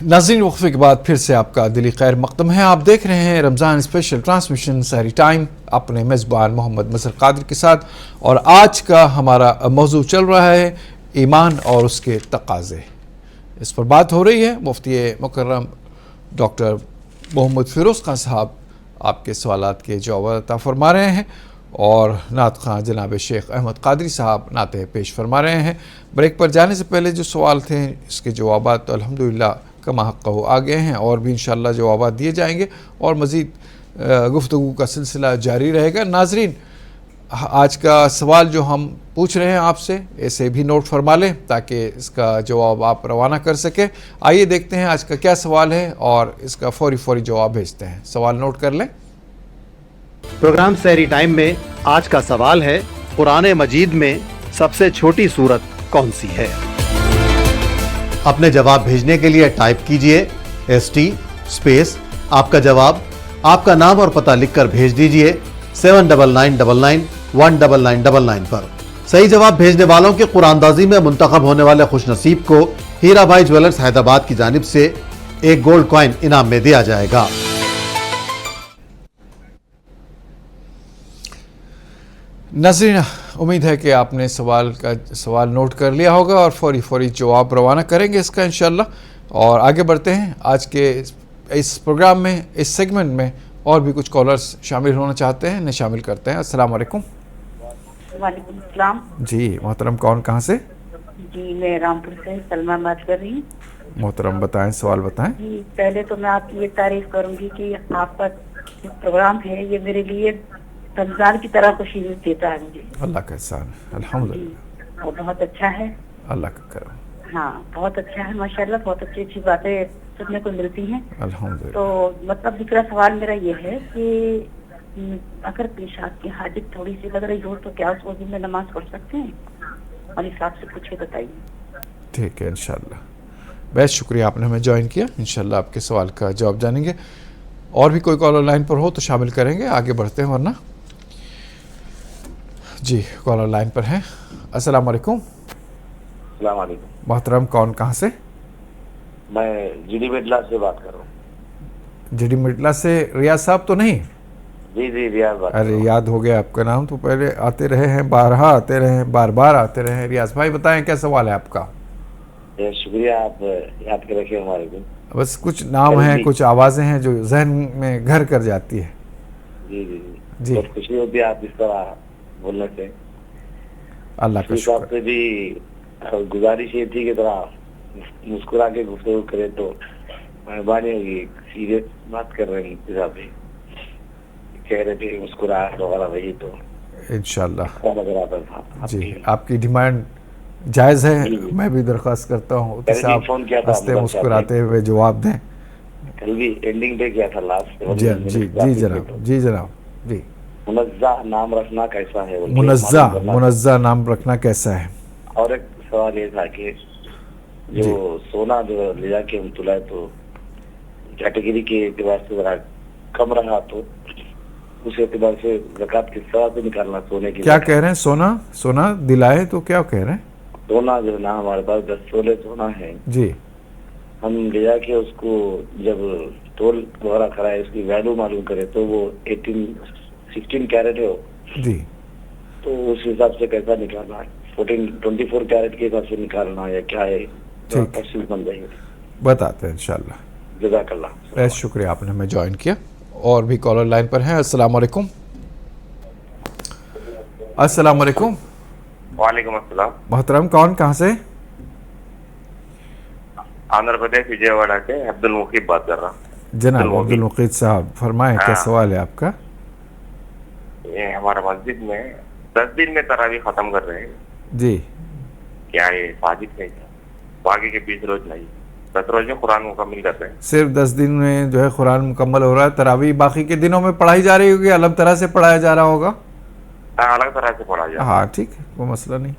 नाज़रीन, वक्फे के बाद फिर से आपका दिली खैर मकदम है। आप देख रहे हैं रमज़ान स्पेशल ट्रांसमिशन सहरी टाइम अपने मेज़बान मोहम्मद मज़हर क़ादरी के साथ, और आज का हमारा मौजू चल रहा है ईमान और उसके तकाज़े। इस पर बात हो रही है। मुफ्ती मुकर्रम डॉक्टर मोहम्मद फ़िरोज़ ख़ान साहब आपके सवालात के जवाब अता फरमा रहे हैं, और नात ख़ां जनाब शेख अहमद क़ादरी साहब नाते पेश फरमा रहे हैं। ब्रेक पर जाने से पहले जो सवाल थे इसके जवाबात तो अल्हम्दुलिल्लाह कमा हक़्क़हू आ गए हैं, और भी इंशाअल्लाह जवाबात दिए जाएंगे और मज़ीद गुफ्तगू का सिलसिला जारी रहेगा। नाज़रीन, आज का सवाल जो हम पूछ रहे हैं आपसे, इसे भी नोट फरमा लें ताकि इसका जवाब आप रवाना कर सकें। आइए देखते हैं आज का क्या सवाल है और इसका फौरी जवाब भेजते हैं। सवाल नोट कर लें। प्रोग्राम सहरी टाइम में आज का सवाल है, कुरान मजीद में सबसे छोटी सूरत कौन सी है? अपने जवाब भेजने के लिए टाइप कीजिए ST स्पेस आपका जवाब, आपका नाम और पता लिखकर भेज दीजिए 7999119999 पर। सही जवाब भेजने वालों के कुरानदाजी में मुंतखब होने वाले खुशनसीब को हीरा भाई ज्वेलर्स हैदराबाद की जानिब से एक गोल्ड कॉइन इनाम में दिया जाएगा। नाज़रीन, उम्मीद है कि आपने सवाल नोट कर लिया होगा और फौरी जवाब रवाना करेंगे इसका इंशाअल्लाह। और आगे बढ़ते हैं। आज के इस प्रोग्राम में, इस सेगमेंट में और भी कुछ कॉलर्स शामिल होना चाहते हैं, इन्हें शामिल करते हैं। अस्सलाम वालेकुम। वालेकुम अस्सलाम। जी मोहतरम, कौन कहाँ से? जी मैं रामपुर से सलमा बात कर रही हूँ। मोहतरम बताएं, सवाल बताएं। जी पहले तो मैं आपकी ये तारीफ करूंगी कि आपका जो प्रोग्राम है ये मेरे लिए रमजान की तरह खुशी देता है मुझे। अल्लाह का एहसान, अल्हम्दुलिल्लाह। और बहुत अच्छा है, अल्लाह का करम। हाँ बहुत अच्छा है माशाल्लाह। बहुत अच्छी बातें सुनने को मिलती हैं अल्हम्दुलिल्लाह। तो मतलब दूसरा सवाल मेरा ये है कि अगर पेशाब की हाजत थोड़ी सी लग रही हो तो क्या उस वजह में नमाज पढ़ सकते हैं? और हिसाब से कुछ बताइए। ठीक है इंशाल्लाह। बेहद शुक्रिया, आपने हमें ज्वाइन किया। इंशाल्लाह आपके सवाल का जवाब जानेंगे। और भी कोई कॉलर लाइन पर हो तो शामिल करेंगे। आगे बढ़ते हैं, वरना जी कॉलर लाइन पर हैं। अस्सलाम वालेकुम। अस्सलाम वालेकुम। मोहतरम, कौन कहाँ से? मैं जीडी मिडला से बात कर रहा हूँ। जीडी मिडला से रियाज साहब तो नहीं? जी रियाज बात। अरे याद हो गया आपका नाम, तो पहले आते रहे हैं, बारहा आते रहे हैं, बार आते रहे हैं। रियाज भाई बताएं क्या सवाल है आपका? शुक्रिया, आप याद कर रखे हमारे को। बस कुछ नाम हैं, कुछ आवाज़ें हैं जो जहन में घर कर जाती है। जी बहुत खुशी होती है आप इस तरह बोलने से। अल्लाह का शुक्र। से भी गुजारिश ये थी कि थोड़ा मुस्कुरा के गुफ्तगू करे तो मेहरबानी होगी। सीरियस बात कर रहे हैं, कह रहे थे मुस्कुराहट वगैरह वही तो इंशाल्लाह था। जी आपकी डिमांड जायज़ है। मैं भी दरख्वास्त करता हूँ आप हंसते मुस्कुराते हुए जवाब दें। कल भी एंडिंग पे किया था लास्ट। जी जनाब, जी जनाब, जी। मुनज़्ज़ा नाम रखना कैसा है? मुनज़्ज़ा नाम रखना कैसा है? और एक सवाल ये था कि जो सोना जो ले जाके हम तुलाए तो कैटेगरी के एतबार से जरा कम रहा, तो उस एतबार से ज़कात किस तरह से निकालना? सोने की क्या कह रहे हैं? सोना दिलाए तो क्या कह रहे हैं? सोना जो ना हमारे पास 10 तोले सोना है जी, हम ले जाके उसको जब तोल वगैरह कराए, उसकी वैल्यू मालूम करे तो वो 16 कैरेट है जी, तो उस हिसाब से कैसा निकालना है? 24 कैरेट के हिसाब से निकालना है या क्या है? ठीक बन जाएंगे, बताते हैं इंशाल्लाह। जज़ाकल्लाह। बहुत शुक्रिया, आपने हमें ज्वाइन किया। और भी कॉलर लाइन पर हैं। अस्सलाम वालेकुम। अस्सलाम वालेकुम। वालेकुम अस्सलाम। मोहतरम, कौन कहाँ से? आंध्र प्रदेश विजयवाड़ा से अब्दुल मुकीब बात कर रहा हूँ। जनाब अब्दुल मुकीब साहब फरमाएं, क्या सवाल है आपका? ये हमारा मस्जिद में 10 दिन में तरावी खत्म कर रहे हैं जी, क्या ये साजिद नहीं? बाकी के 20 रोज नहीं, 10 रोज में कुरान मुकम्मल कर रहे हैं। सिर्फ 10 दिन में जो है कुरान मुकम्मल हो रहा है। तरावी बाकी के दिनों में पढ़ाई जा रही होगी, अलग तरह से पढ़ाया जा रहा होगा? अलग तरह से पढ़ा जाए। हाँ ठीक है, कोई मसला नहीं।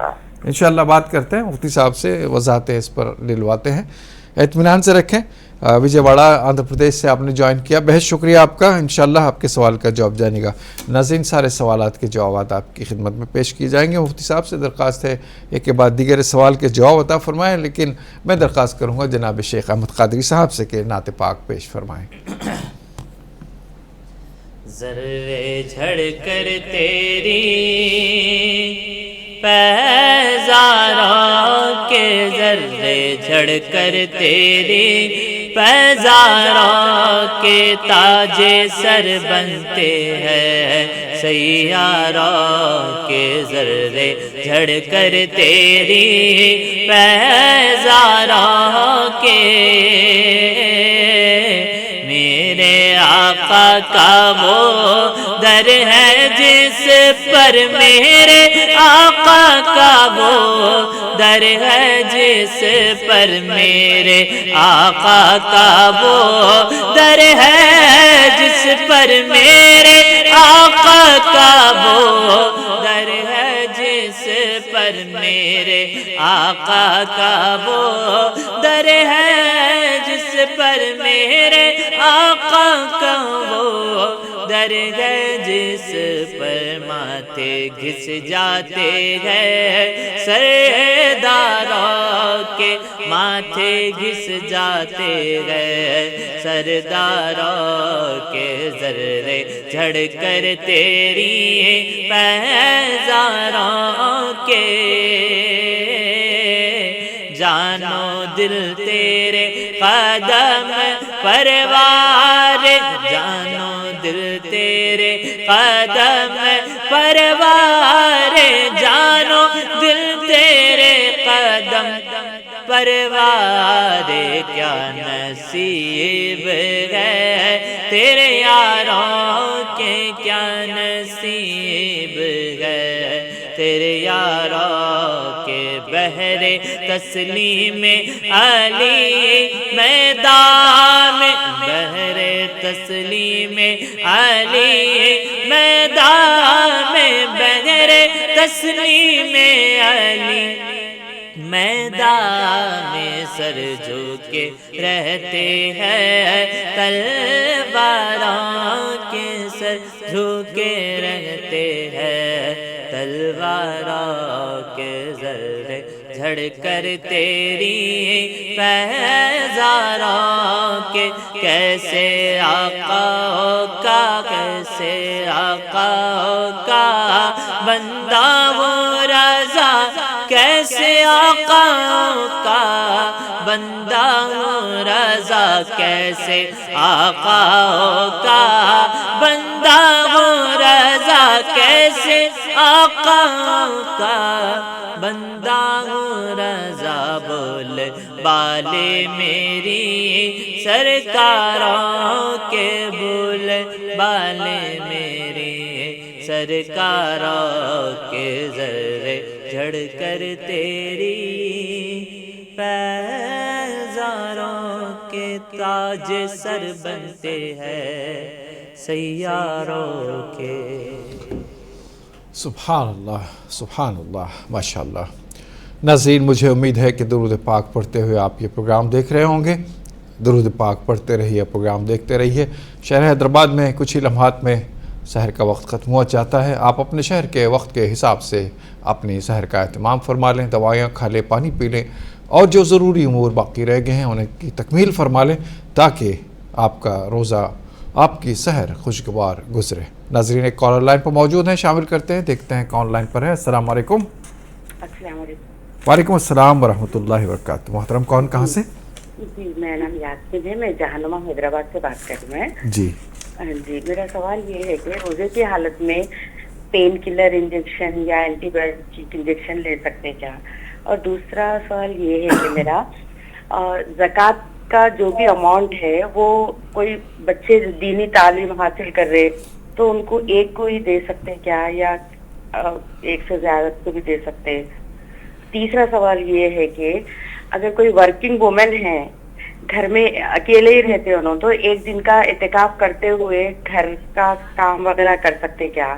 انشاءاللہ بات کرتے ہیں مفتی صاحب سے, وضاحتیں اس پر دلواتے ہیں. اطمینان سے رکھیں. وجے واڑہ آندھرا پردیش سے آپ نے جوائن کیا, بہت شکریہ آپ کا. انشاءاللہ آپ کے سوال کا جواب جانے گا. ناظرین, سارے سوالات کے جوابات آپ کی خدمت میں پیش کیے جائیں گے. مفتی صاحب سے درخواست ہے ایک کے بعد دیگر سوال کے جواب عطا فرمائیں, لیکن میں درخواست کروں گا جناب شیخ احمد قادری صاحب سے کہ نعت پاک پیش فرمائیں. ذرے جھڑ کر تیری پیزاروں کے, ذرے جھڑ کر تیری پیزاروں کے تاج سر بنتے ہیں سیاروں کے. ذرے جھڑ کر تیری پیزاروں کے میرے آقا کا وہ در ہے جس پر, میرے آقا کا وہ در ہے جس پر, میرے آقا کا وہ در ہے جس پر, میرے آقا کا وہ در ہے جس پر, میرے آقا کا وہ در ہے جس پر, میرے آقا کا وہ در ہے جس پر. ماتھے گھس جاتے ہیں سرداروں کے, ماتھے گھس جاتے ہیں سرداروں کے. ذرے جھڑ کر تیری پیزاروں کے جانو دل تیرے قدم پروار, جانو دل تیرے قدم پروار, جانو دل تیرے قدم پروار. کیا نصیب ہے تیرے یاروں کے, کیا نصیب ہے تیرے یاروں کے. بہرے تسلیم علی میدان میں, بہرے تسلیم علی میدان میں, بہرے تسلیم علی میدان میں سر جھکے رہتے ہیں تلواروں کے, سر جھکے رہتے ہیں تلواروں کے. ذرے جھڑ کر تیری پیزاروں کے کیسے آقا کا, کیسے آقا کا بندہ وہ رضا, کیسے آقا کا بندہ وہ رضا, کیسے آقا کا بندہ وہ رضا, کیسے آقا کا بندہ وہ رضا. بول بالے میری سرکاروں کے, بول بالے میری سرکاروں کے. ذرے جھڑ کر تیری پیزاروں کے تاج سر بنتے ہیں سیاروں کے. سبحان اللہ, سبحان اللہ, ماشاءاللہ. ناظرین, مجھے امید ہے کہ درود پاک پڑھتے ہوئے آپ یہ پروگرام دیکھ رہے ہوں گے. درود پاک پڑھتے رہیے, پروگرام دیکھتے رہیے. شہر حیدرآباد میں کچھ ہی لمحات میں سحر کا وقت ختم ہوا چاہتا ہے. آپ اپنے شہر کے وقت کے حساب سے اپنی سحر کا اہتمام فرما لیں, دوائیاں کھا لیں, پانی پی لیں, اور جو ضروری امور باقی رہ گئے ہیں انہیں کی تکمیل فرما لیں, تاکہ آپ کا روزہ, آپ کی سحر خوشگوار گزرے. ناظرین, ایک کالر لائن پر موجود ہیں, شامل کرتے ہیں, دیکھتے ہیں کون لائن پر ہے. السلام علیکم. السلام علیکم. وعلیکم السلام ورحمۃ اللہ وبرکاتہ. محترم, کون کہاں سے؟ جی, میرا نام یاسمین ہے, میں جہانما حیدرآباد سے بات کر رہی ہوں. جی جی, میرا سوال یہ ہے کہ روزے کی حالت میں پین کلر انجیکشن یا اینٹی بایوٹک انجیکشن لے سکتے کیا؟ اور دوسرا سوال یہ ہے کہ میرا زکوٰۃ کا جو بھی اماؤنٹ ہے وہ کوئی بچے دینی تعلیم حاصل کر رہے تو ان کو ایک کو ہی دے سکتے کیا, یا ایک سے زیادہ کو بھی دے سکتے؟ تیسرا سوال یہ ہے کہ اگر کوئی ورکنگ وومن ہے, گھر میں اکیلے ہی رہتے انہوں, تو ایک دن کا اعتکاف کرتے ہوئے گھر کا کام وغیرہ کر سکتے کیا؟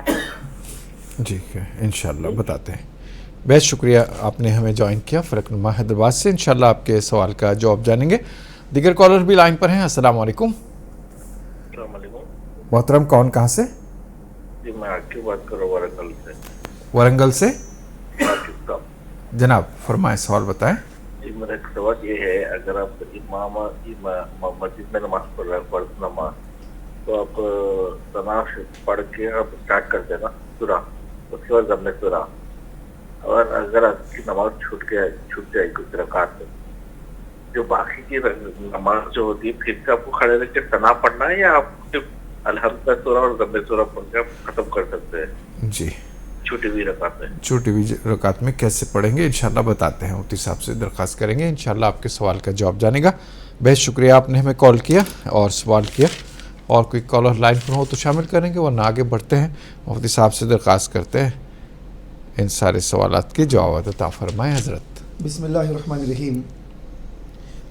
جی, انشاءاللہ بتاتے ہیں. बेहद शुक्रिया आपने हमें ज्वाइन किया फ़लकनुमा हैदराबाद से। इंशाल्लाह आपके सवाल का जवाब जानेंगे। दीगर कॉलर भी लाइन पर हैं। अस्सलाम वालेकुम। मोहतरम कौन कहाँ से? जी मैं आके बात कर रहा हूँ वारंगल से। वारंगल से पाकिस्तान। जनाब फरमाएं, सवाल बताएं। जी मेरा एक सवाल ये है, अगर आप इमाम मस्जिद में नमाज पढ़ रहे हैं, फर्ज नमाज, तो आप तनाव पढ़ के आप स्टार्ट कर देना सूरा, उसके बाद जमने सूरा, और अगर आपकी नमाज छूट जाए कुछ रकात में, जो बाकी की नमाज जो होती है फिर से आपको खड़े रह के तना पढ़ना है, या आप सिर्फ अल्हम्दुलिल्लाह सूरा और जम्मे सूरा पढ़ के आप खत्म कर सकते हैं जी छूटी हुई रकात में? छोटी हुई रकात में कैसे पढ़ेंगे इंशाल्लाह बताते हैं, मुफ्ती साहब से दरख्वास्त करेंगे, इंशाल्लाह आपके सवाल का जवाब जानेगा। बेहद शुक्रिया आपने हमें कॉल किया और सवाल किया। और कोई कॉलर लाइन पर हो तो शामिल करेंगे, वरना आगे बढ़ते हैं। मुफ्ती साहब से दरख्वास्त करते हैं इन सारे सवालात के जवाब अता फरमाएं हज़रत। बिस्मिल्लाहिर्रहमानिर्रहीम।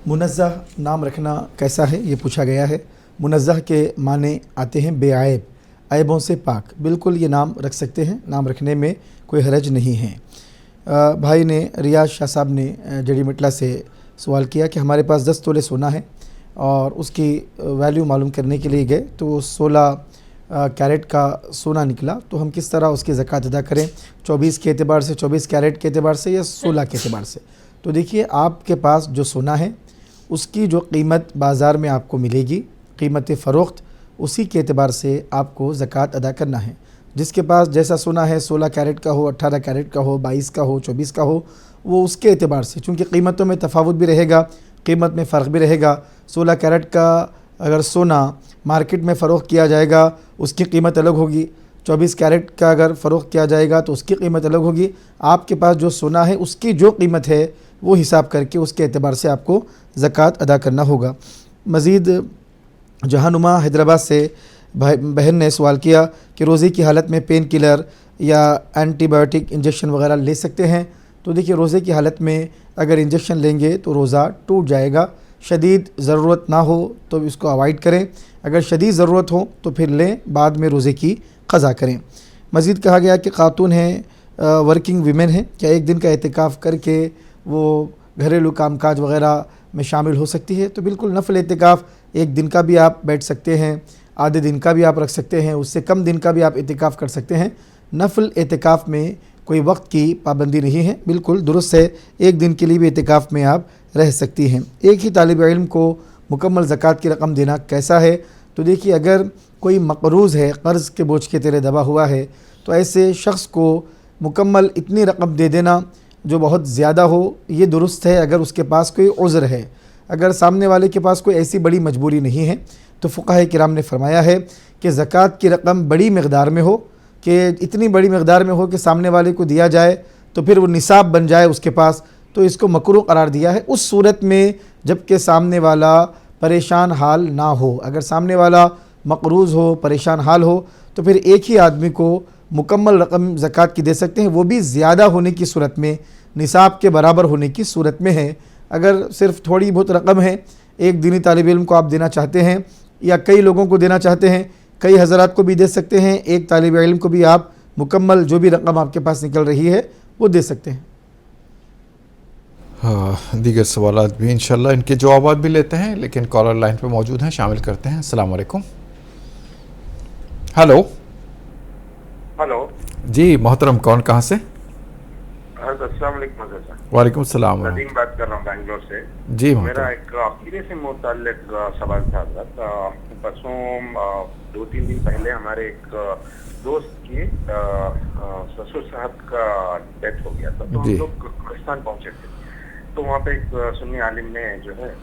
मुनज़्ज़ह नाम रखना कैसा है, ये पूछा गया है। मुनज़्ज़ह के माने आते हैं बेआयब, ऐबों से पाक। बिल्कुल ये नाम रख सकते हैं, नाम रखने में कोई हरज नहीं है। भाई ने रियाज शाह साहब ने जड़ी मिटला से सवाल किया कि हमारे पास 10 तोले सोना है और उसकी वैल्यू मालूम करने के लिए गए तो 16 कैरेट का सोना निकला, तो हम किस तरह उसकी ज़कात अदा करें, 24 के एतबार से, 24 कैरेट के एतबार से, या 16 के एतबार से? तो देखिए, आपके पास जो सोना है उसकी जो कीमत बाज़ार में आपको मिलेगी, कीमत फ़रोख्त, उसी के एतबार से आपको ज़कात अदा करना है। जिसके पास जैसा सोना है, 16 कैरेट का हो, 18 कैरेट का हो, 22 का हो, 24 का हो, वो उसके एतबार से, चूँकि कीमतों में तफावत भी रहेगा, कीमत में फ़र्क भी रहेगा। 16 कैरेट का अगर सोना मार्केट में फ़रोख्त किया जाएगा उसकी कीमत अलग होगी, 24 कैरेट का अगर फ़रोख्त किया जाएगा तो उसकी कीमत अलग होगी। आपके पास जो सोना है उसकी जो कीमत है वो हिसाब करके उसके एतबार से आपको ज़कात अदा करना होगा। मज़ीद जहानुमा हैदराबाद से बहन ने सवाल किया कि रोज़े की हालत में पेन किलर या एंटीबायोटिक इंजेक्शन वगैरह ले सकते हैं। तो देखिए, रोज़े की हालत में अगर इंजेक्शन लेंगे तो रोज़ा टूट जाएगा। शदीद ज़रूरत ना हो तो इसको अवॉइड करें, अगर शदीद ज़रूरत हो तो फिर लें, बाद में रोज़े की क़ज़ा करें। मज़ीद कहा गया कि ख़ातून हैं, वर्किंग वीमेन हैं, क्या एक दिन का एतिकाफ़ करके वो घरेलू कामकाज वग़ैरह में शामिल हो सकती है? तो बिल्कुल, नफ़ल एतिकाफ़ एक दिन का भी आप बैठ सकते हैं, आधे दिन का भी आप रख सकते हैं, उससे कम दिन का भी आप एतिकाफ़ कर सकते हैं। नफ़ल एतिकाफ़ में कोई वक्त की पाबंदी नहीं है, बिल्कुल दुरुस्त है, एक दिन के लिए भी एतिकाफ़ में आप रह सकती हैं। एक ही तालिब इल्म को मुकम्मल ज़कात की रकम देना कैसा है? तो देखिए, अगर कोई मक़रूज़ है, कर्ज़ के बोझ के तेरे दबा हुआ है, तो ऐसे शख्स को मुकम्मल इतनी रकम दे देना जो बहुत ज़्यादा हो, ये दुरुस्त है अगर उसके पास कोई उज़्र है। अगर सामने वाले के पास कोई ऐसी बड़ी मजबूरी नहीं है तो फ़ुक़हा किराम ने फरमाया है कि ज़कात की रकम बड़ी मक़दार में हो, कि इतनी बड़ी मक़दार में हो कि सामने वाले को दिया जाए तो फिर वो निसाब बन जाए उसके पास, तो इसको मकरूह करार दिया है। उस सूरत में जबकि सामने वाला परेशान हाल ना हो, अगर सामने वाला मक़रूज़ हो, परेशान हाल हो, तो फिर एक ही आदमी को मुकम्मल रकम ज़कात की दे सकते हैं, वो भी ज़्यादा होने की सूरत में, निसाब के बराबर होने की सूरत में है। अगर सिर्फ थोड़ी बहुत रकम है, एक दीनी तालिब इल्म को आप देना चाहते हैं या कई लोगों को देना चाहते हैं, कई हज़रात को भी दे सकते हैं, एक तालिब इल्म को भी आप मुकम्मल जो भी रकम आपके पास निकल रही है वो दे सकते हैं। हाँ, दीगर सवालात भी इंशाल्लाह इनके जवाबात भी लेते हैं, लेकिन कॉलर लाइन पे मौजूद हैं, शामिल करते हैं। अस्सलाम वालेकुम। हेलो हेलो जी मोहतरम, कौन कहाँ से? अस्सलाम वालेकुम सर। वालेकुम सलाम। नदीम बात कर रहा हूँ बैंगलोर से। जी मेरा मोहतरम। एक अकीदे से मुताल्लिक सवाल था हज़रत। परसों 2-3 दिन पहले हमारे एक दोस्त के ससुर साहब का डेथ हो गया था, तो हम लोग पाकिस्तान पहुंचे थे। तो वहाँ पे एक सुन्नी आलिम ने जो है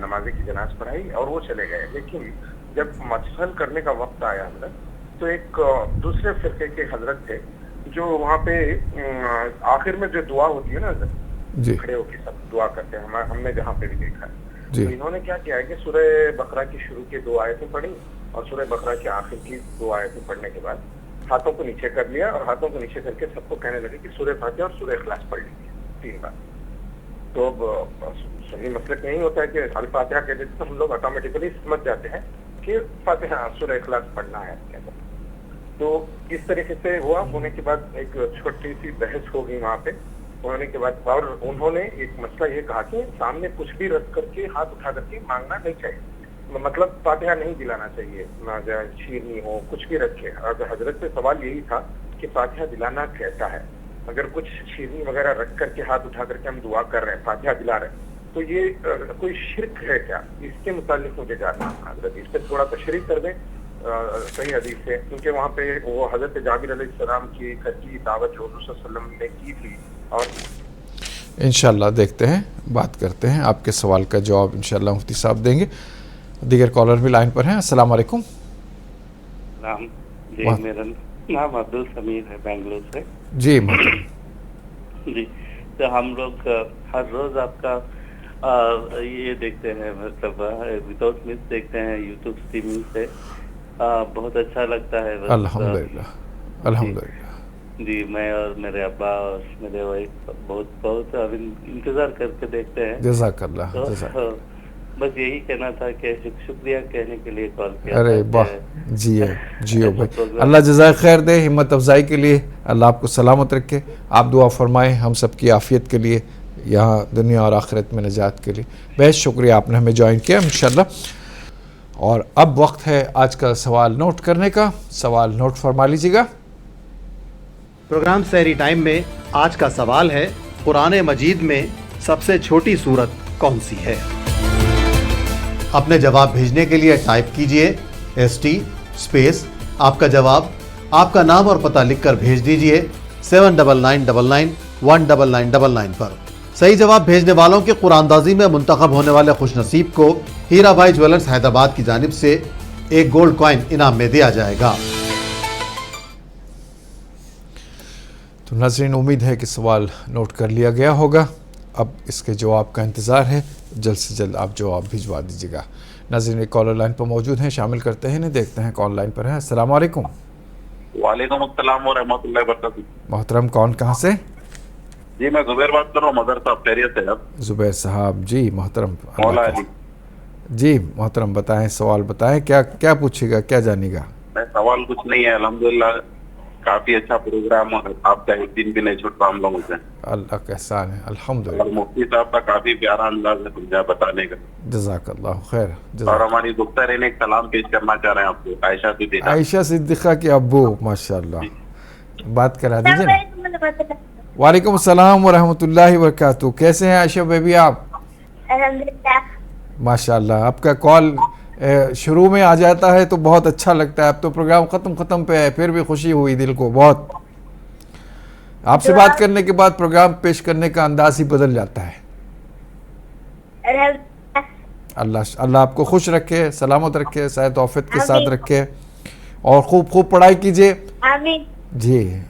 नमाज़ी की जनाज़ पढ़ाई और वो चले गए। लेकिन जब मसफल करने का वक्त आया हज़रत, तो एक दूसरे फिरके के हजरत थे जो वहाँ पे आखिर में जो दुआ होती है ना हज़रत, खड़े होकर सब दुआ करते हैं, हमने जहाँ पे भी देखा है। तो इन्होंने क्या किया है कि सूरह बकरा की शुरू की 2 आयतें पढ़ी और सूरह बकरा की आखिर की 2 आयतें पढ़ने के बाद हाथों को नीचे कर लिया और हाथों को नीचे करके सबको कहने लगे कि सूरह फातिहा और सूरह इखलास पढ़ लीजिए 3 बार। तो अब सुन्नी मसलक नहीं होता है कि अल फातिहा कह देते तो हम लोग ऑटोमेटिकली समझ जाते हैं कि फातिहा सूरह इखलास पढ़ना है। तो इस तरीके से हुआ। होने के बाद एक छोटी सी बहस हो गई वहाँ पे। होने के बाद और उन्होंने एक मसला ये कहा कि सामने कुछ भी रख करके हाथ उठा करके मांगना नहीं चाहिए, मतलब फातिहा नहीं दिलाना चाहिए, ना जाए शीरनी हो कुछ भी रखे। अब हजरत से सवाल यही था कि फातिहा दिलाना कैसा है, अगर कुछ शीरनी वगैरह रख करके हाथ उठा करके हम दुआ कर रहे हैं, फातिहा दिला रहे हैं, तो ये कोई शिरक है क्या? इसके मुतालिक मुझे जानना है हजरत, इस पर थोड़ा तशरीह कर दें सही हदीस से, क्योंकि वहाँ पे वो हजरत जाबिर अलैहिस्सलाम की घर की दावत जो हुज़ूर सल्लल्लाहु अलैहि वसल्लम ने की थी। और इंशाल्लाह देखते हैं, बात करते हैं, आपके सवाल का जवाब इंशाल्लाह मुफ्ती साहब देंगे। दीगर कॉलर भी लाइन पर हैं। अस्सलाम वालेकुम। नाम जी, मेरा नाम अब्दुल समीर है, बेंगलुरु से। जी जी, तो हम लोग हर रोज आपका ये देखते हैं, मतलब विदाउट मिस देखते हैं यूट्यूब स्ट्रीमिंग से। बहुत अच्छा लगता है। अल्हम्दुलिल्लाह अल्हम्दुलिल्लाह। जी, मैं और मेरे अब्बा और मेरे वाइफ बहुत अभी इंतजार करके देखते हैं। जज़ाकल्लाह। तो बस यही कहना था कि शुक्रिया कहने के लिए कॉल किया। अरे वाह, जियो भाई, अल्लाह जज़ाए खैर दे, हिम्मत अफजाई के लिए अल्लाह आपको सलामत रखे। आप दुआ फरमाएं हम सब की आफियत के लिए, यहाँ दुनिया और आखिरत में निजात के लिए। बेहद शुक्रिया आपने हमें ज्वाइन किया इंशाल्लाह। और अब वक्त है आज का सवाल नोट करने का। सवाल नोट फरमा लीजिएगा। प्रोग्राम सहरी टाइम में आज का सवाल है, कुरान मजीद में सबसे छोटी सूरत कौन सी है? अपने जवाब भेजने के लिए टाइप कीजिए ST स्पेस आपका जवाब, आपका नाम और पता लिखकर भेज दीजिए 7999119999 पर। सही जवाब भेजने वालों के कुरानदाजी में मुंतखब होने वाले खुशनसीब को हीरा भाई ज्वेलर्स हैदराबाद की जानिब से एक गोल्ड कॉइन इनाम में दिया जाएगा। तो नाज़रीन, उम्मीद है कि सवाल नोट कर लिया गया होगा। अब इसके जवाब का इंतज़ार है, जल्द से जल्द आप जवाब भिजवा दीजिएगा। नाज़रीन, एक कॉलर लाइन पर मौजूद हैं, शामिल करते हैं, इन्हें देखते हैं कॉल लाइन पर है। अस्सलाम वालेकुम। वालेकुम अस्सलाम व रहमतुल्लाहि व बरकातुहू। मोहतरम, कौन कहाँ से? जी, मैं जुबैर बात कर रहा हूँ मदर साहब, खैरियत है आप? जुबैर साहब जी, मोहतरम। मौला अली जी मोहतरम, बताएं, सवाल बताएं, क्या पूछेगा, क्या जानेगा? मैं सवाल कुछ नहीं है, अल्हम्दुलिल्लाह काफी अच्छा प्रोग्राम और आपका एक दिन भी नहीं छूटता हम लोगों से। अल्लाह का एहसान है, अल्हम्दुलिल्लाह। और मुफ्ती साहब का काफी प्यारा अंदाज है मुझे बताने का। जज़ाकल्लाह खैर। और हमारी दुख्तर ने एक सलाम पेश करना चाह रहे हैं आपको, आयशा सिद्दीका। आयशा सिद्दीका के अब्बू, माशाअल्लाह, बात करा दीजिए ना। वालेकुम अस्सलाम व रहमतुल्लाहि व बरकातुहू। कैसे हैं आयशा बेबी आप? अल्हम्दुलिल्लाह माशाअल्लाह। आपका कॉल शुरू में आ जाता है तो बहुत अच्छा लगता है। अब तो प्रोग्राम ख़त्म पे है, फिर भी खुशी हुई दिल को बहुत। आपसे बात करने के बाद प्रोग्राम पेश करने का अंदाज ही बदल जाता है। अल्लाह आपको खुश रखे, सलामत रखे, सेहत औफियत के साथ रखे और खूब पढ़ाई कीजिए। आमीन जी।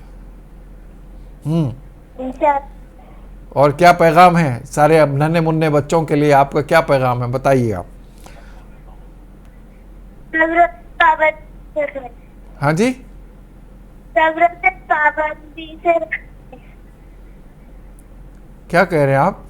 और क्या पैगाम है सारे अब नन्हे मुन्ने बच्चों के लिए, आपका क्या पैगाम है, बताइए आप। हाँ जी, क्या कह रहे हैं आप?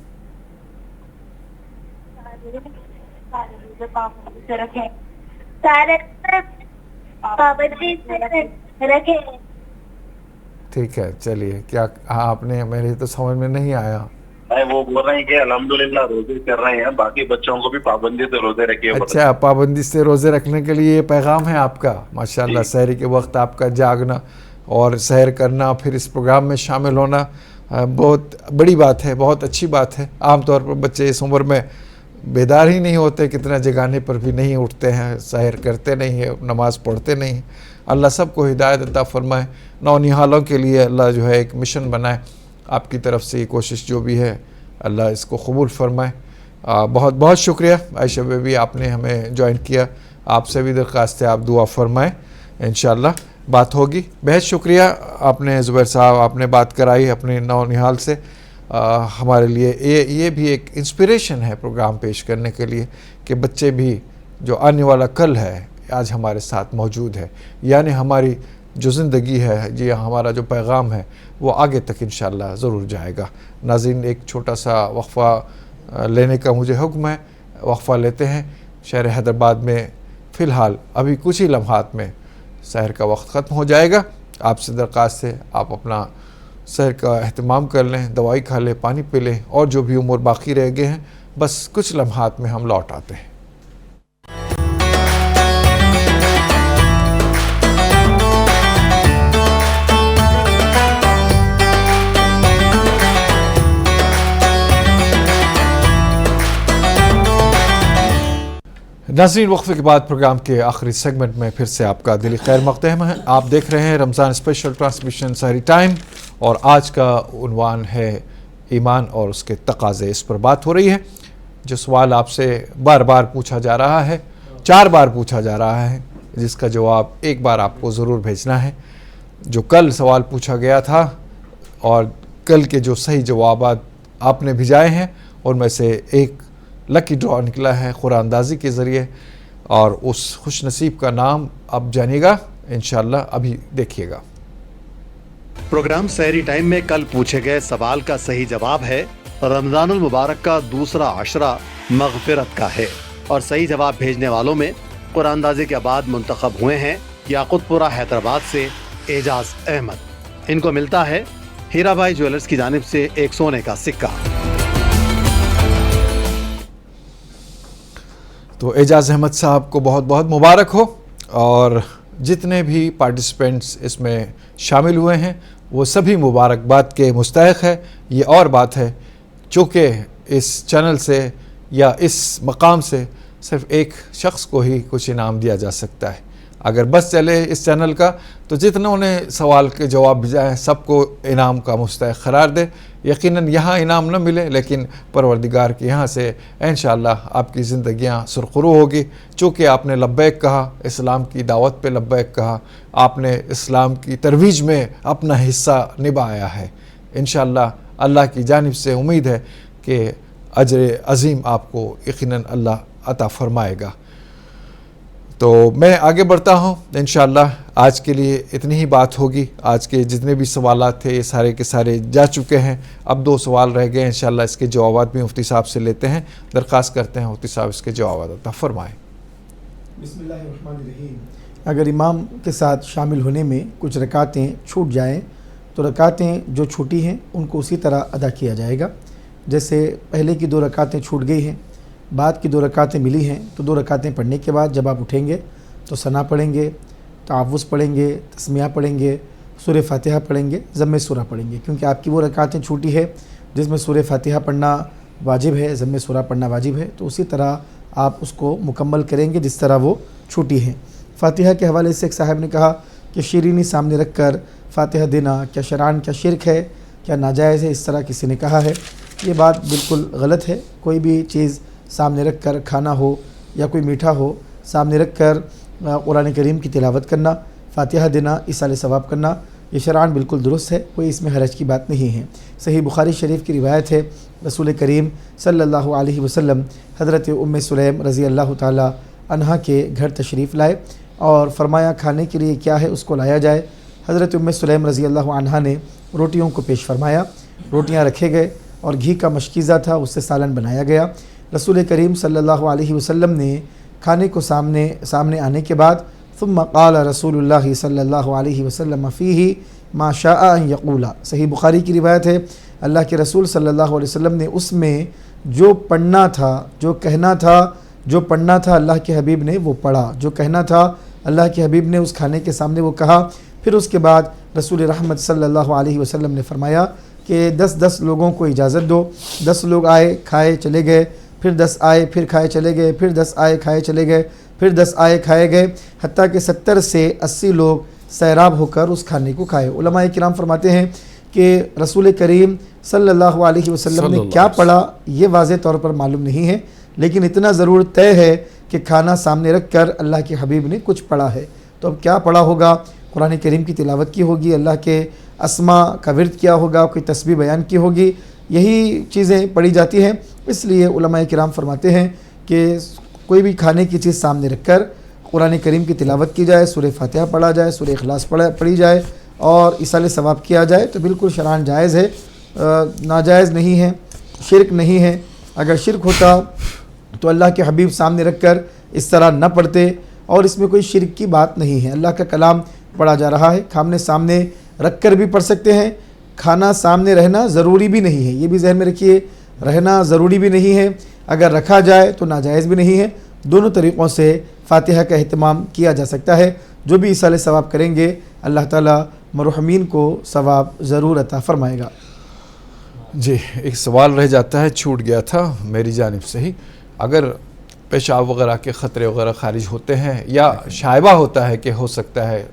ठीक है, चलिए, क्या कहा आपने, मेरे तो समझ में नहीं आया। वो बोल रहे हैं कि अल्हम्दुलिल्लाह रोजे कर रहे हैं, बाकी बच्चों को भी पाबंदी से रोजे रखिए। अच्छा, पाबंदी से रोजे रखने के लिए ये पैगाम है आपका। माशाल्लाह, सहरी के वक्त आपका जागना और सहर करना, फिर इस प्रोग्राम में शामिल होना बहुत बड़ी बात है, बहुत अच्छी बात है। आमतौर पर बच्चे इस उम्र में बेदार ही नहीं होते, कितना जगाने पर भी नहीं उठते हैं, सहर करते नहीं है, नमाज़ पढ़ते नहीं हैं। अल्लाह सबको हिदायत अता फरमाए। नौनिहालों के लिए अल्लाह जो है एक मिशन बनाए। आपकी तरफ से ये कोशिश जो भी है अल्लाह इसको कबूल फरमाए। बहुत बहुत शुक्रिया आयशा बेबी, आपने हमें ज्वाइन किया। आपसे भी दरख्वास्त है आप दुआ फरमाएँ, इंशाअल्लाह बात होगी। बेहद शुक्रिया आपने ज़ुबैर साहब, आपने बात कराई अपने नौनिहाल से। हमारे लिए ये भी एक इंस्पिरेशन है प्रोग्राम पेश करने के लिए कि बच्चे भी जो आने वाला कल है आज हमारे साथ मौजूद है, यानी हमारी जो ज़िंदगी है जी, हमारा जो पैगाम है वो आगे तक इंशाअल्लाह ज़रूर जाएगा। नाज़रीन, एक छोटा सा वक्फ़ा लेने का मुझे हुक्म है, वक्फ़ा लेते हैं। शहर हैदराबाद में फ़िलहाल अभी कुछ ही लम्हात में सहर का वक्त ख़त्म हो जाएगा। आपसे दरख्वास्त है आप अपना सहर का अहतमाम कर लें, दवाई खा लें, पानी पी लें, और जो भी उम्र बाकी रह गए हैं बस कुछ लम्हात में हम लौट आते हैं। नाज़रीन, वक्फे के बाद प्रोग्राम के आखिरी सेगमेंट में फिर से आपका दिली खैर मक़दम है। आप देख रहे हैं रमज़ान स्पेशल ट्रांसमिशन सहरी टाइम, और आज का उन्वान है ईमान और उसके तकाज़े। इस पर बात हो रही है। जो सवाल आपसे बार बार पूछा जा रहा है, 4 बार पूछा जा रहा है, जिसका जवाब एक बार आपको ज़रूर भेजना है। जो कल सवाल पूछा गया था और कल के जो सही जवाब आपने भिजाए हैं उनमें से एक लकी ड्रॉ निकला है कुरानदाजी के ज़रिए, और उस खुश नसीब का नाम अब जानिएगा इंशाअल्लाह, अभी देखिएगा। प्रोग्राम सहरी टाइम में कल पूछे गए सवाल का सही जवाब है रमजानुल मुबारक का दूसरा अशरा मगफिरत का है, और सही जवाब भेजने वालों में कुरानदाजी के बाद मुंतखब हुए हैं याकुतपुरा हैदराबाद से एजाज अहमद। इनको मिलता है हीराबाई ज्वेलर्स की जानिब से एक सोने का सिक्का। तो एजाज अहमद साहब को बहुत बहुत मुबारक हो, और जितने भी पार्टिसिपेंट्स इसमें शामिल हुए हैं वो सभी मुबारकबाद के मुस्तहिक है। ये और बात है चूँकि इस चैनल से या इस मकाम से सिर्फ एक शख्स को ही कुछ इनाम दिया जा सकता है। अगर बस चले इस चैनल का तो जितनों ने सवाल के जवाब भेजाए सबको इनाम का मुस्तहिक करार दे। यकीनन यहाँ इनाम न मिले, लेकिन परवरदिगार के यहाँ से इंशाअल्लाह आपकी ज़िंदगियाँ सुरखरू होगी। चूँकि आपने लब्बैक कहा, इस्लाम की दावत पे लब्बैक कहा, आपने इस्लाम की तरवीज में अपना हिस्सा निभाया है। इंशाअल्लाह अल्लाह की जानिब से उम्मीद है कि अजर अज़ीम आपको यकीनन अल्लाह अता फरमाएगा। तो मैं आगे बढ़ता हूँ। इंशाअल्लाह आज के लिए इतनी ही बात होगी। आज के जितने भी सवालात थे ये सारे के सारे जा चुके हैं। अब 2 सवाल रह गए। इंशाअल्लाह इसके जवाब भी मुफ्ती साहब से लेते हैं। दरख्वास्त करते हैं मुफ्ती साहब इसके जवाब अता फरमाएँ। बिस्मिल्लाहिर्रहमानिर्रहीम। अगर इमाम के साथ शामिल होने में कुछ रकातें छूट जाएँ तो रकातें जो छूटी हैं उनको उसी तरह अदा किया जाएगा। जैसे पहले की 2 रकातें छूट गई हैं, बाद की 2 रकातें मिली हैं, तो 2 रकातें पढ़ने के बाद जब आप उठेंगे तो सना पढ़ेंगे, तावुज़ पढ़ेंगे, तस्मिया पढ़ेंगे, सूरह फातिहा पढ़ेंगे, ज़म्मे सूरा पढ़ेंगे। क्योंकि आपकी वो रकातें छूटी है जिसमें सूरह फातिहा पढ़ना वाजिब है, ज़म्मे सूरा पढ़ना वाजिब है, तो उसी तरह आप उसको मुकम्मल करेंगे जिस तरह वो छूटी है। फातिहा के हवाले से एक साहब ने कहा कि शीरीनी सामने रख कर फातिहा देना क्या शरान, क्या शिरक है, क्या नाजायज़ है, इस तरह किसी ने कहा है। ये बात बिल्कुल गलत है। कोई भी चीज़ सामने रख कर खाना हो या कोई मीठा हो, सामने रख कर कुरान करीम की तिलावत करना, फातिहा देना, इसाले सवाब करना, ये शरान बिल्कुल दुरुस्त है, कोई इसमें हरज की बात नहीं है। सही बुखारी शरीफ की रिवायत है, रसूल करीम सल्लल्लाहु अलैहि वसल्लम हज़रत उम्मे सुलैम रज़ी अल्लाह ताला अन्हा के घर तशरीफ़ लाए और फरमाया खाने के लिए क्या है उसको लाया जाए। हज़रत उम्मे सुलैम रज़ी अल्लाह अन्हा ने रोटियों को पेश फरमाया, रोटियाँ रखे गए और घी का मशकीज़ा था, उससे सालन बनाया गया। रसूल करीम सल्लल्लाहु अलैहि वसल्लम ने खाने को सामने आने के बाद सुम्मा क़ाल रसूलुल्लाह सल्लल्लाहु अलैहि वसल्लम फ़ीही मा शाअ अन यक़ूला, सही बुखारी की रिवायत है, अल्लाह के रसूल सल्लल्लाहु अलैहि वसल्लम ने उसमें जो पढ़ना था, जो कहना था, जो पढ़ना था अल्लाह के हबीब ने वो पढ़ा, जो कहना था अल्लाह के हबीब ने उस खाने के सामने वो कहा। फिर उसके बाद रसूल रहमत सल्लल्लाहु अलैहि वसल्लम ने फरमाया कि 10-10 लोगों को इजाज़त दो। 10 लोग आए, खाए, चले गए, फिर 10 आए, फिर खाए, चले गए, फिर 10 आए, खाए, चले गए, फिर 10 आए, खाए गए, हत्ता कि 70 से 80 लोग सैराब होकर उस खाने को खाए। उलमाए किराम फरमाते हैं कि रसूल करीम सल्लल्लाहु अलैहि वसल्लम ने क्या पढ़ा ये वाज़े तौर पर मालूम नहीं है, लेकिन इतना ज़रूर तय है कि खाना सामने रख कर अल्लाह के हबीब ने कुछ पढ़ा है। तो अब क्या पढ़ा होगा? कुरान करीम की तिलावत की होगी, अल्लाह के अस्मा का विर्द किया होगा, कोई तस्बीह बयान की होगी, यही चीज़ें पढ़ी जाती हैं। इसलिए उलमाए किराम फरमाते हैं कि कोई भी खाने की चीज़ सामने रख कर कुरान करीम की तिलावत की जाए, सूरह फातिहा पढ़ा जाए, सूरह इखलास पढ़ी जाए और इसाले सवाब किया जाए तो बिल्कुल शरान जायज़ है, नाजायज़ नहीं है, शिरक नहीं है। अगर शिरक होता तो अल्लाह के हबीब सामने रख कर इस तरह न पढ़ते اور اس میں کوئی شرک کی بات نہیں ہے. اللہ کا کلام پڑھا جا رہا ہے, آمنے سامنے رکھ کر بھی پڑھ سکتے ہیں, کھانا سامنے رہنا ضروری بھی نہیں ہے, یہ بھی ذہن میں رکھیے, رہنا ضروری بھی نہیں ہے, اگر رکھا جائے تو ناجائز بھی نہیں ہے. دونوں طریقوں سے فاتحہ کا اہتمام کیا جا سکتا ہے. جو بھی ایصال ثواب کریں گے اللہ تعالیٰ مرحومین کو ثواب ضرور عطا فرمائے گا. جی ایک سوال رہ جاتا ہے, چھوٹ گیا تھا میری جانب سے ہی. اگر پیشاب وغیرہ کے خطرے وغیرہ خارج ہوتے ہیں یا شائبہ ہوتا ہے کہ ہو سکتا ہے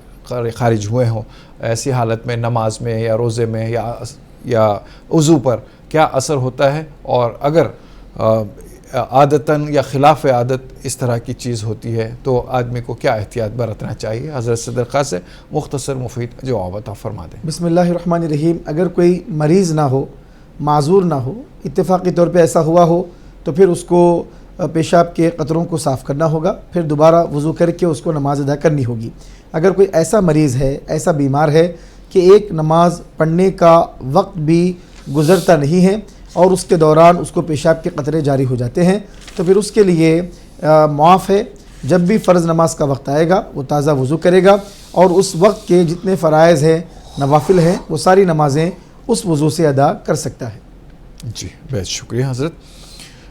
خارج ہوئے ہوں, ایسی حالت میں نماز میں یا روزے میں یا وضو پر کیا اثر ہوتا ہے؟ اور اگر عادتاً یا خلاف عادت اس طرح کی چیز ہوتی ہے تو آدمی کو کیا احتیاط برتنا چاہیے؟ حضرت سے درخواست ہے مختصر مفید جواب عطا فرما دیں. بسم اللہ الرحمن الرحیم. اگر کوئی مریض نہ ہو, معذور نہ ہو, اتفاقی طور پہ ایسا ہوا ہو تو پھر اس کو پیشاب کے قطروں کو صاف کرنا ہوگا, پھر دوبارہ وضو کر کے اس کو نماز ادا کرنی ہوگی. اگر کوئی ایسا مریض ہے, ایسا بیمار ہے کہ ایک نماز پڑھنے کا وقت بھی گزرتا نہیں ہے اور اس کے دوران اس کو پیشاب کے قطرے جاری ہو جاتے ہیں, تو پھر اس کے لیے معاف ہے. جب بھی فرض نماز کا وقت آئے گا وہ تازہ وضو کرے گا اور اس وقت کے جتنے فرائض ہیں, نوافل ہیں, وہ ساری نمازیں اس وضو سے ادا کر سکتا ہے. جی بہت شکریہ حضرت.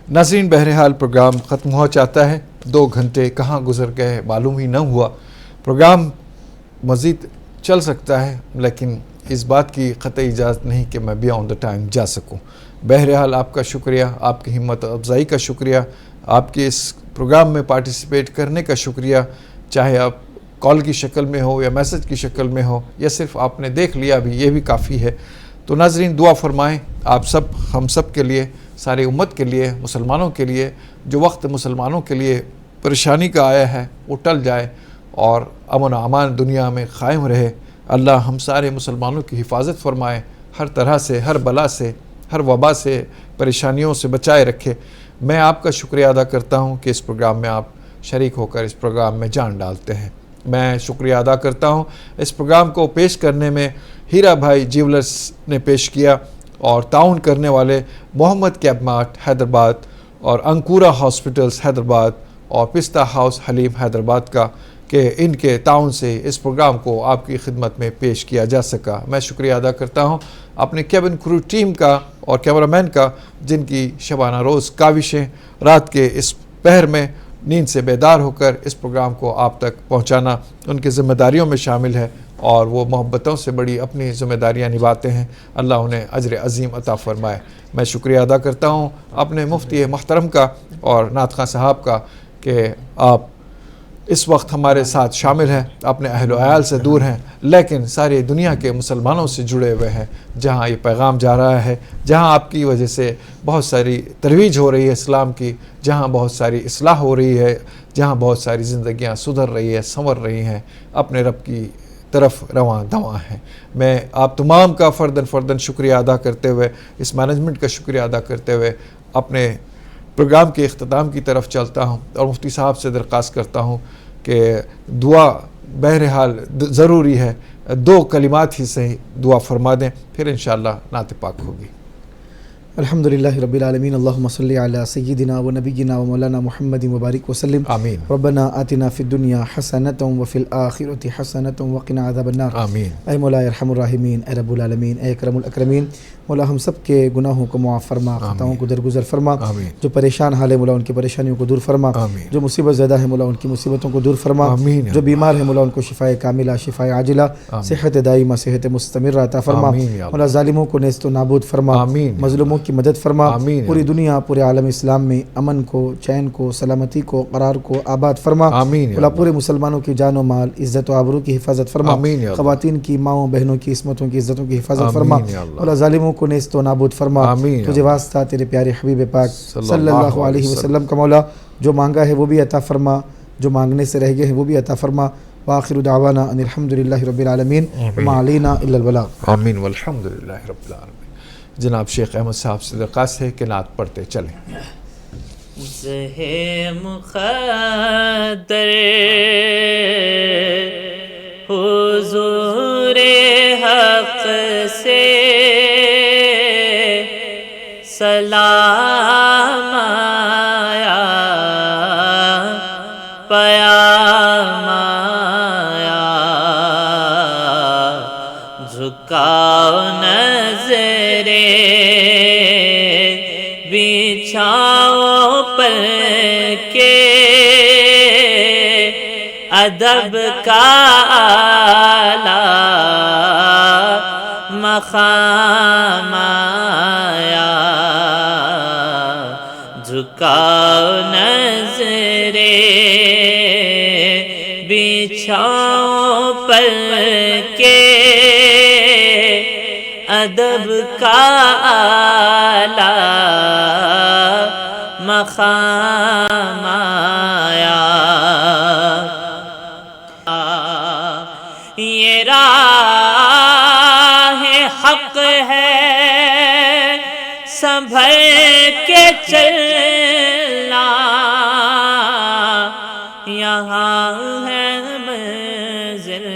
ناظرین بہرحال پروگرام ختم ہو چاہتا ہے. 2 گھنٹے کہاں گزر گئے معلوم ہی نہ ہوا. پروگرام مزید چل سکتا ہے لیکن اس بات کی قطعی اجازت نہیں کہ میں بیانڈ دا ٹائم جا سکوں. بہرحال آپ کا شکریہ, آپ کی ہمت افزائی کا شکریہ, آپ کے اس پروگرام میں پارٹیسپیٹ کرنے کا شکریہ, چاہے آپ کال کی شکل میں ہو یا میسج کی شکل میں ہو یا صرف آپ نے دیکھ لیا بھی, یہ بھی کافی ہے. تو ناظرین دعا فرمائیں آپ سب, ہم سب کے لیے, ساری امت کے لیے, مسلمانوں کے لیے. جو وقت مسلمانوں کے لیے پریشانی کا آیا ہے وہ ٹل جائے اور امن و امان دنیا میں قائم رہے. اللہ ہم سارے مسلمانوں کی حفاظت فرمائے, ہر طرح سے, ہر بلا سے, ہر وبا سے, پریشانیوں سے بچائے رکھے. میں آپ کا شکریہ ادا کرتا ہوں کہ اس پروگرام میں آپ شریک ہو کر اس پروگرام میں جان ڈالتے ہیں. میں شکریہ ادا کرتا ہوں اس پروگرام کو پیش کرنے میں ہیرا بھائی جیولرز نے پیش کیا اور تعاون کرنے والے محمد کیب مارٹ حیدرآباد اور انکورا ہاسپٹلز حیدرآباد اور پستہ ہاؤس حلیم حیدرآباد کا, کہ ان کے تعاون سے اس پروگرام کو آپ کی خدمت میں پیش کیا جا سکا. میں شکریہ ادا کرتا ہوں اپنے کیبن کرو ٹیم کا اور کیمرامین کا, جن کی شبانہ روز کاوشیں رات کے اس پہر میں نیند سے بیدار ہو کر اس پروگرام کو آپ تک پہنچانا ان کی ذمہ داریوں میں شامل ہے اور وہ محبتوں سے بڑی اپنی ذمہ داریاں نبھاتے ہیں. اللہ انہیں اجر عظیم عطا فرمائے. میں شکریہ ادا کرتا ہوں اپنے مفتی محترم کا اور نعت خواں صاحب کا کہ آپ اس وقت ہمارے ساتھ شامل ہیں, اپنے اہل و عیال سے دور ہیں لیکن ساری دنیا کے مسلمانوں سے جڑے ہوئے ہیں. جہاں یہ پیغام جا رہا ہے, جہاں آپ کی وجہ سے بہت ساری ترویج ہو رہی ہے اسلام کی, جہاں بہت ساری اصلاح ہو رہی ہے, جہاں بہت ساری زندگیاں سدھر رہی ہیں, سنور رہی ہیں, اپنے رب کی طرف رواں دواں ہیں. میں آپ تمام کا فرداً شکریہ ادا کرتے ہوئے, اس مینجمنٹ کا شکریہ ادا کرتے ہوئے اپنے پروگرام کے اختتام کی طرف چلتا ہوں اور مفتی صاحب سے درخواست کرتا ہوں کہ دعا بہرحال ضروری ہے, 2 کلمات ہی سے دعا فرما دیں, پھر انشاءاللہ نعت پاک ہوگی. الحمدللہ رب العالمین. اللہم صلی علی سیدنا و نبینا و مولانا محمد مبارک وسلم. آمین. ربنا آتنا فی الدنیا حسنۃ وفی الآخرۃ حسنۃ وقنا عذاب النار. آمین. اے مولا ارحم الراحمین, اے رب العالمین, اے اکرم الاکرمین, مولا ہم سب کے گناہوں کو معاف فرما, خطاؤں کو درگزر فرما. آمین. جو پریشان حال ہے مولا ان کی پریشانیوں کو دور فرما. آمین. جو مصیبت زدہ ہے مولا ان کی مصیبتوں کو دور فرما. آمین. جو بیمار ہے مولا ان کو شفائے کاملہ, شفائے عاجلہ, صحت دائمہ, صحت مستمرہ عطا فرما. مولا ظالموں کو نیست و نابود فرما. مظلوموں کی مدد فرما. پوری دنیا, پورے عالم اسلام میں امن کو, چین کو, سلامتی کو, قرار کو آباد فرما. مولا پورے مسلمانوں کی جان و مال, عزت و آبرو کی حفاظت فرما. خواتین کی, ماؤں بہنوں کی عصمتوں کی, عزتوں کی حفاظت فرما. مولا ظالموں کو نیست و نابود فرما. تجھے واسطہ تیرے پیارے حبیب پاک صلی اللہ علیہ وسلم کا مولا جو مانگا ہے وہ بھی عطا فرما, جو مانگنے سے رہ گئے ہیں وہ بھی عطا فرما. وآخر دعوانا ان الحمدللہ رب العالمین وما علینا الا البلاغ. آمین والحمدللہ رب العالمین. جناب شیخ احمد صاحب سے درخواست ہے کہ نعت پڑھتے چلیں. زہ مقدر حضور حق سے سلام آیا پیام کے ادب کا اعلیٰ مقام آیا، جھکاؤ نظریں بچھاؤ پر کے ادب کا اعلیٰ مقام آیا۔ یہ راہ حق ہے سنبھل کے چلنا، یہاں ہے منزل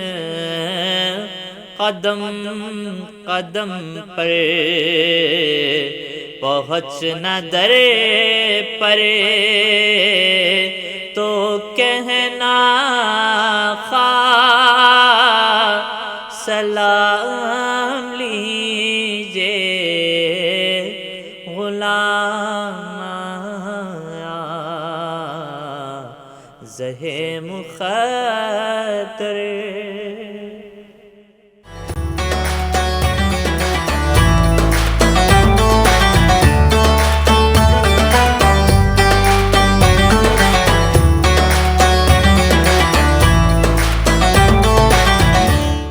قدم قدم پر، پہنچنا در پر تو کہنا خواہ سلام لیجے غلام آیا، زہ مخاطر